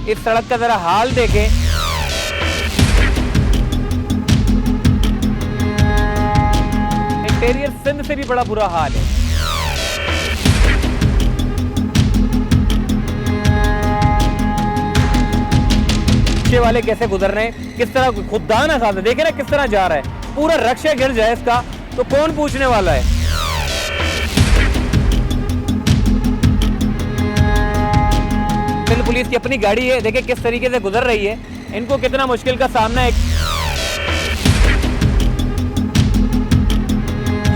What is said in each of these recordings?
इस सड़क का जरा हाल देखें। इंटीरियर सिंध से भी बड़ा बुरा हाल है। रिक्शे वाले कैसे गुजर रहे हैं, किस तरह खुदा ना साथ देखे ना किस तरह जा रहा है, पूरा रक्षा गिर जाए इसका तो कौन पूछने वाला है। सिंध पुलिस की अपनी गाड़ी है, देखिए किस तरीके से गुजर रही है, इनको कितना मुश्किल का सामना है।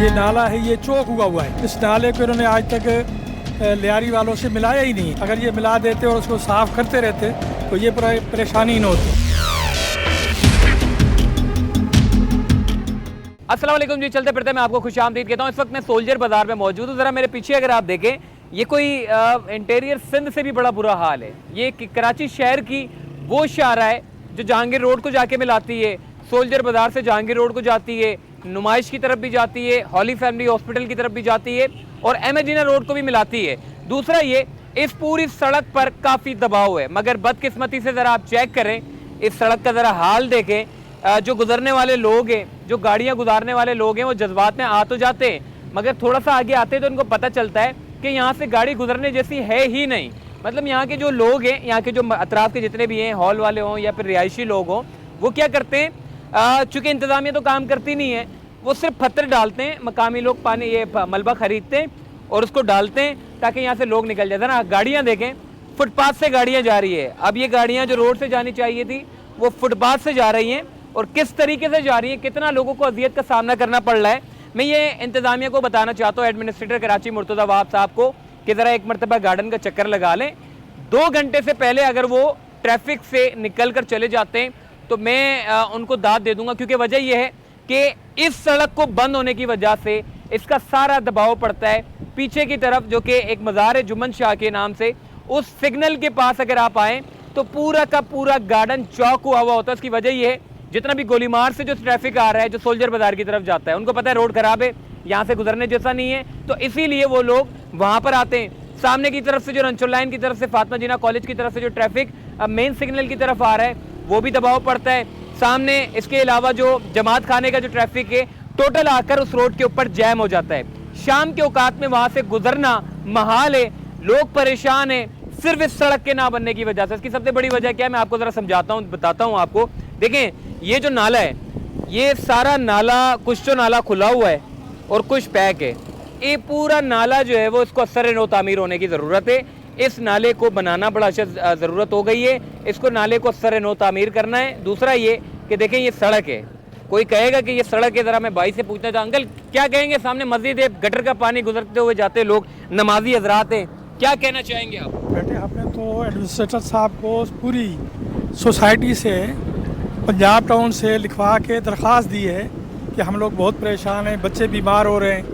ये नाला है, ये चौक हुआ है। इस नाले को इन्होंने आज तक लियारी वालों से मिलाया ही नहीं। अगर ये मिला देते और उसको साफ करते रहते तो ये परेशानी न होती। अस्सलाम वालेकुम जी, चलते फिरते मैं आपको खुशामदीद कहता हूँ। इस वक्त मैं सोल्जर बाजार में मौजूद हूँ। ज़रा मेरे पीछे अगर आप देखें, ये कोई इंटीरियर सिंध से भी बड़ा बुरा हाल है। ये कराची शहर की वो शाहरा है जो जहांगीर रोड को जाके मिलाती है, सोल्जर बाजार से जहांगीर रोड को जाती है, नुमाइश की तरफ भी जाती है, हॉली फैमिली हॉस्पिटल की तरफ भी जाती है और एमेजिना रोड को भी मिलाती है। दूसरा ये, इस पूरी सड़क पर काफ़ी दबाव है, मगर बदकिस्मती से ज़रा आप चेक करें, इस सड़क का ज़रा हाल देखें। जो गुजरने वाले लोग हैं, जो गाड़ियाँ गुजारने वाले लोग हैं, वो जज्बात में आ तो जाते हैं, मगर थोड़ा सा आगे आते हैं तो उनको पता चलता है कि यहाँ से गाड़ी गुजरने जैसी है ही नहीं। मतलब यहाँ के जो लोग हैं, यहाँ के जो अतराफ के जितने भी हैं, हॉल वाले हों या फिर रिहायशी लोग हों, वो क्या करते हैं, चूँकि इंतज़ामिया तो काम करती नहीं है, वो सिर्फ पत्थर डालते हैं। मकामी लोग पानी ये मलबा ख़रीदते हैं और उसको डालते हैं ताकि यहाँ से लोग निकल जाते हैं ना। गाड़ियाँ देखें, फुटपाथ से गाड़ियाँ जा रही है। अब ये गाड़ियाँ जो रोड से जानी चाहिए थी वो फुटपाथ से जा रही हैं और किस तरीके से जा रही है, कितना लोगों को अजियत का सामना करना पड़ रहा है। मैं ये इंतज़ामिया को बताना चाहता हूँ, एडमिनिस्ट्रेटर कराची मुर्तज़ा वहाब साहब को, कि ज़रा एक मरतबा गार्डन का चक्कर लगा लें। 2 घंटे से पहले अगर वो ट्रैफिक से निकल कर चले जाते हैं तो मैं उनको दाद दे दूंगा, क्योंकि वजह यह है कि इस सड़क को बंद होने की वजह से इसका सारा दबाव पड़ता है पीछे की तरफ, जो कि एक मज़ार है जुम्मन शाह के नाम से। उस सिग्नल के पास अगर आप आएँ तो पूरा का पूरा गार्डन चौक हुआ होता है। उसकी वजह यह है, जितना भी गोलीमार से जो ट्रैफिक आ रहा है, जो सोल्जर बाजार की तरफ जाता है, उनको पता है रोड खराब है, यहाँ से गुजरने जैसा नहीं है, तो इसीलिए वो लोग वहाँ पर आते हैं। सामने की तरफ से जो रंचुर लाइन की तरफ से फातिमा जीना कॉलेज की तरफ से जो ट्रैफिक मेन सिग्नल की तरफ आ रहा है, वो भी दबाव पड़ता है। सामने इसके अलावा जो जमात खाने का जो ट्रैफिक है, टोटल आकर उस रोड के ऊपर जैम हो जाता है। शाम के औकात में वहाँ से गुजरना महाल है, लोग परेशान हैं सिर्फ इस सड़क के ना बनने की वजह से। इसकी सबसे बड़ी वजह क्या है, मैं आपको ज़रा समझाता हूँ, बताता हूँ आपको। देखें, ये जो नाला है, ये सारा नाला, कुछ तो नाला खुला हुआ है और कुछ पैक है। ये पूरा नाला जो है वो इसको असर नो तामीर होने की ज़रूरत है। इस नाले को बनाना बड़ा ज़रूरत हो गई है, इसको नाले को असर नो तामीर करना है। दूसरा ये कि देखें, ये सड़क है, कोई कहेगा कि ये सड़क है, ज़रा मैं भाई से पूछना चाहूँ, अंकल क्या कहेंगे, सामने मस्जिद है, गटर का पानी गुजरते हुए जाते लोग, नमाजी हजरात हैं, क्या कहना चाहेंगे आप? बेटे, हमने तो एडमिनिस्ट्रेटर साहब को पूरी सोसाइटी से, पंजाब टाउन से लिखवा के दरख्वास्त दी है कि हम लोग बहुत परेशान हैं, बच्चे बीमार हो रहे हैं,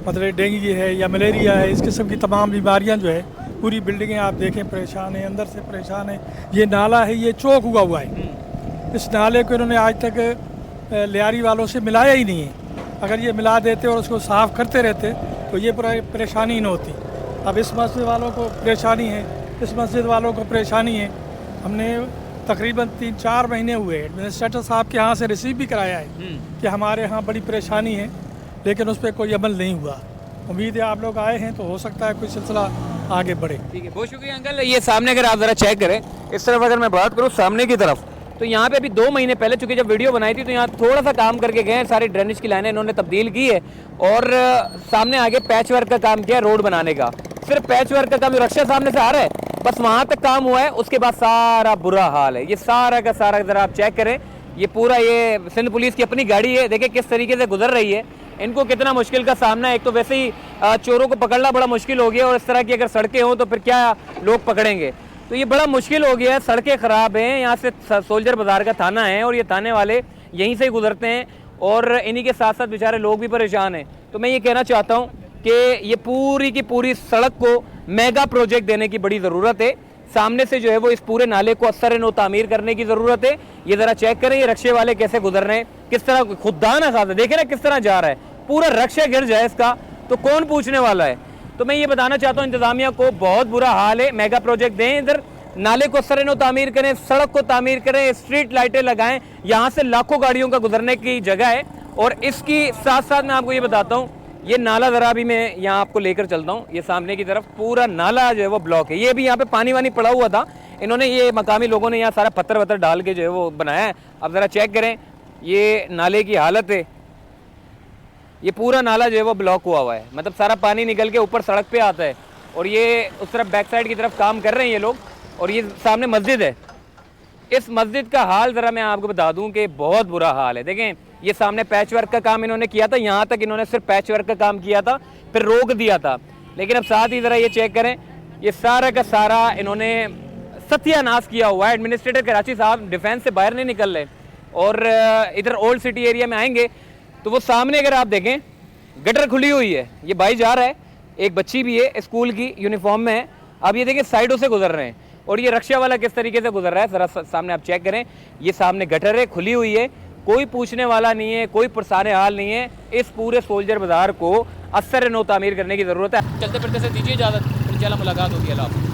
मतलब डेंगू है या मलेरिया है, इस किस्म की तमाम बीमारियां जो है, पूरी बिल्डिंगें आप देखें परेशान हैं, अंदर से परेशान है। ये नाला है, ये चौक हुआ है। इस नाले को इन्होंने आज तक लियारी वालों से मिलाया ही नहीं है। अगर ये मिला देते और उसको साफ करते रहते तो ये परेशानी न होती। अब इस मस्जिद वालों को परेशानी है, इस मस्जिद वालों को परेशानी है। हमने तकरीबन 3-4 महीने हुए एडमिनिस्ट्रेटर साहब के यहाँ से रिसीव भी कराया है कि हमारे यहाँ बड़ी परेशानी है, लेकिन उस पर कोई अमल नहीं हुआ। उम्मीद है आप लोग आए हैं तो हो सकता है कोई सिलसिला आगे बढ़े। ठीक है, बहुत शुक्रिया अंकल। ये सामने अगर आप ज़रा चेक करें, इस तरफ अगर मैं बात करूँ सामने की तरफ, तो यहाँ पे अभी 2 महीने पहले, चूँकि जब वीडियो बनाई थी तो यहाँ थोड़ा सा काम करके गए हैं, सारी ड्रेनेज की लाइनें इन्होंने तब्दील की है और सामने आगे पैच वर्क का काम किया रोड बनाने का। सिर्फ पैच वर्क का काम, जो रक्षा सामने से आ रहा है, बस वहाँ तक काम हुआ है, उसके बाद सारा बुरा हाल है। ये सारा का सारा ज़रा आप चेक करें, ये पूरा, ये सिंध पुलिस की अपनी गाड़ी है, देखिए किस तरीके से गुजर रही है, इनको कितना मुश्किल का सामना है। एक तो वैसे ही चोरों को पकड़ना बड़ा मुश्किल हो गया और इस तरह की अगर सड़कें हों तो फिर क्या लोग पकड़ेंगे, तो ये बड़ा मुश्किल हो गया है। सड़कें ख़राब हैं, यहाँ से सोल्जर बाज़ार का थाना है और ये थाने वाले यहीं से ही गुजरते हैं और इन्हीं के साथ साथ बेचारे लोग भी परेशान हैं। तो मैं ये कहना चाहता हूँ कि ये पूरी की पूरी सड़क को मेगा प्रोजेक्ट देने की बड़ी ज़रूरत है। सामने से जो है वो इस पूरे नाले को असर नो तामीर करने की ज़रूरत है। ये ज़रा चेक करें, ये रक्षे वाले कैसे गुजर रहे हैं, किस तरह खुदा ना साथ देखे ना किस तरह जा रहा है, पूरा रक्षा गिर जाए इसका तो कौन पूछने वाला है। तो मैं ये बताना चाहता हूँ इंतज़ामिया को, बहुत बुरा हाल है, मेगा प्रोजेक्ट दें इधर नाले को सरनो तामीर करें, सड़क को तामीर करें, स्ट्रीट लाइटें लगाएं। यहाँ से लाखों गाड़ियों का गुजरने की जगह है। और इसकी साथ साथ मैं आपको ये बताता हूँ, ये नाला ज़रा भी मैं यहाँ आपको लेकर चलता हूँ। ये सामने की तरफ पूरा नाला जो है वो ब्लॉक है। ये भी यहाँ पे पानी वानी पड़ा हुआ था, इन्होंने ये मकामी लोगों ने यहाँ सारा पत्थर वत्थर डाल के जो है वो बनाया है। अब ज़रा चेक करें ये नाले की हालत है। ये पूरा नाला जो है वो ब्लॉक हुआ है, मतलब सारा पानी निकल के ऊपर सड़क पे आता है। और ये उस तरफ बैक साइड की तरफ काम कर रहे हैं ये लोग। और ये सामने मस्जिद है, इस मस्जिद का हाल ज़रा मैं आपको बता दूं कि बहुत बुरा हाल है। देखें ये सामने पैच वर्क का काम इन्होंने किया था, यहाँ तक इन्होंने सिर्फ पैच वर्क का काम किया था, फिर रोक दिया था। लेकिन अब साथ ही ज़रा ये चेक करें, ये सारा का सारा इन्होंने सत्यानाश किया हुआ है। एडमिनिस्ट्रेटर कराची साहब डिफेंस से बाहर नहीं निकल रहे। और इधर ओल्ड सिटी एरिया में आएंगे तो वो सामने अगर आप देखें गटर खुली हुई है, ये भाई जा रहा है, एक बच्ची भी है स्कूल की यूनिफॉर्म में है। अब ये देखें साइडों से गुजर रहे हैं और ये रक्षा वाला किस तरीके से गुजर रहा है ज़रा सामने आप चेक करें। ये सामने गटर है, खुली हुई है, कोई पूछने वाला नहीं है, कोई पुरसाने हाल नहीं है। इस पूरे सोल्जर बाज़ार को असर नो तामीर करने की ज़रूरत है। चलते फिरते से दीजिए इजाज़त, इंशाल्लाह मुलाकात होगी। अल्लाह हाफ़िज़।